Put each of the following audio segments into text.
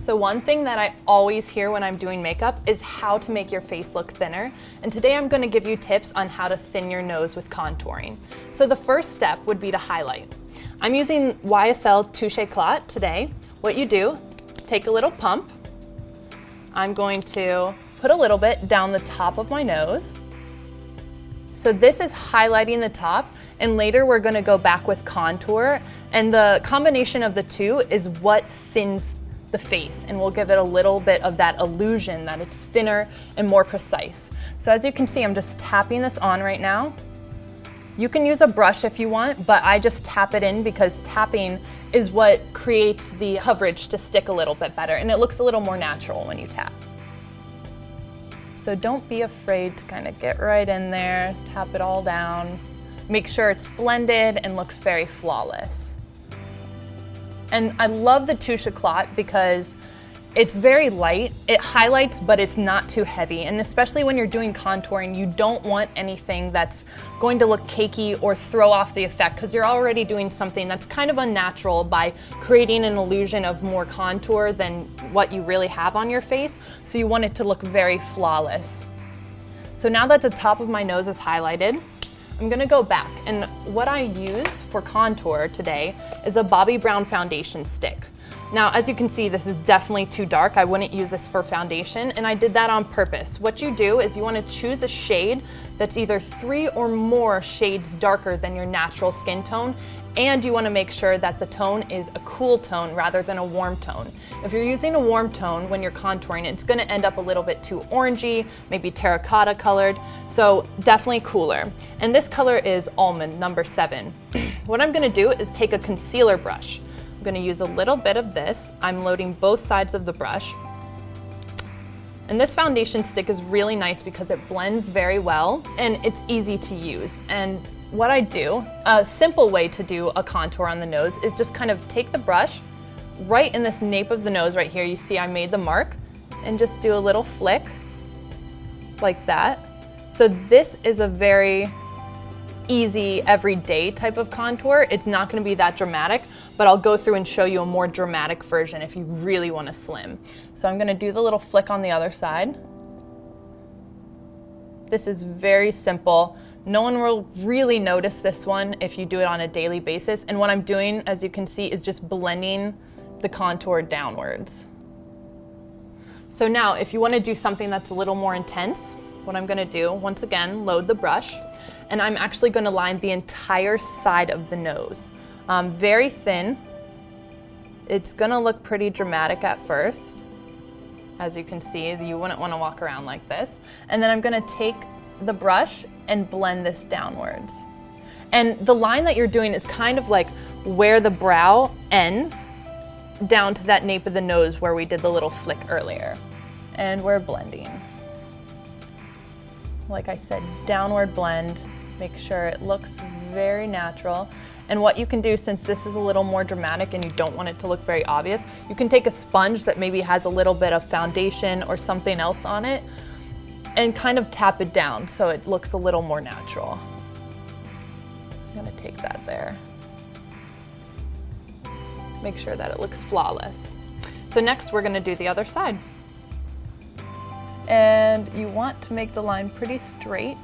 So one thing that I always hear when I'm doing makeup is how to make your face look thinner. And today I'm going to give you tips on how to thin your nose with contouring. So the first step would be to highlight. I'm using YSL Touche Éclat today. What you do, take a little pump. I'm going to put a little bit down the top of my nose. So this is highlighting the top, and later we're going to go back with contour, and the combination of the two is what thins the face, and we'll give it a little bit of that illusion that it's thinner and more precise. So as you can see, I'm just tapping this on right now. You can use a brush if you want, but I just tap it in because tapping is what creates the coverage to stick a little bit better, and it looks a little more natural when you tap. So don't be afraid to kind of get right in there, tap it all down, make sure it's blended and looks very flawless. And I love the Touche Éclat because it's very light, it highlights, but it's not too heavy. And especially when you're doing contouring, you don't want anything that's going to look cakey or throw off the effect, because you're already doing something that's kind of unnatural by creating an illusion of more contour than what you really have on your face. So you want it to look very flawless. So now that the top of my nose is highlighted, I'm gonna go back, and what I use for contour today is a Bobbi Brown foundation stick. Now, as you can see, this is definitely too dark. I wouldn't use this for foundation, and I did that on purpose. What you do is you wanna choose a shade that's either 3 or more shades darker than your natural skin tone, and you wanna make sure that the tone is a cool tone rather than a warm tone. If you're using a warm tone when you're contouring, it's gonna end up a little bit too orangey, maybe terracotta colored, so definitely cooler. And this color is Almond, number 7. What I'm gonna do is take a concealer brush. I'm gonna use a little bit of this. I'm loading both sides of the brush. And this foundation stick is really nice because it blends very well and it's easy to use. And what I do, a simple way to do a contour on the nose is just kind of take the brush right in this nape of the nose right here. You see I made the mark, and just do a little flick like that. So this is a very easy everyday type of contour. It's not going to be that dramatic, but I'll go through and show you a more dramatic version if you really want to slim. So I'm going to do the little flick on the other side. This is very simple. No one will really notice this one if you do it on a daily basis. And what I'm doing, as you can see, is just blending the contour downwards. So now, if you want to do something that's a little more intense, what I'm going to do, once again, load the brush, and I'm actually going to line the entire side of the nose. Very thin. It's going to look pretty dramatic at first. As you can see, you wouldn't want to walk around like this. And then I'm going to take the brush and blend this downwards. And the line that you're doing is kind of like where the brow ends down to that nape of the nose where we did the little flick earlier. And we're blending. Like I said, downward blend, make sure it looks very natural. And what you can do, since this is a little more dramatic and you don't want it to look very obvious, you can take a sponge that maybe has a little bit of foundation or something else on it and kind of tap it down so it looks a little more natural. I'm gonna take that there. Make sure that it looks flawless. So next we're gonna do the other side. And you want to make the line pretty straight.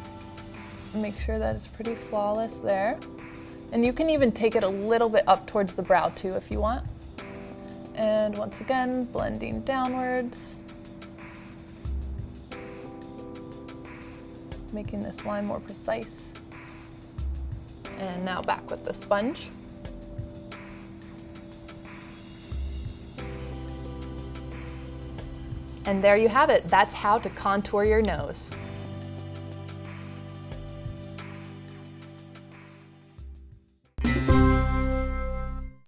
Make sure that it's pretty flawless there. And you can even take it a little bit up towards the brow too if you want. And once again, blending downwards. Making this line more precise. And now back with the sponge. And there you have it. That's how to contour your nose.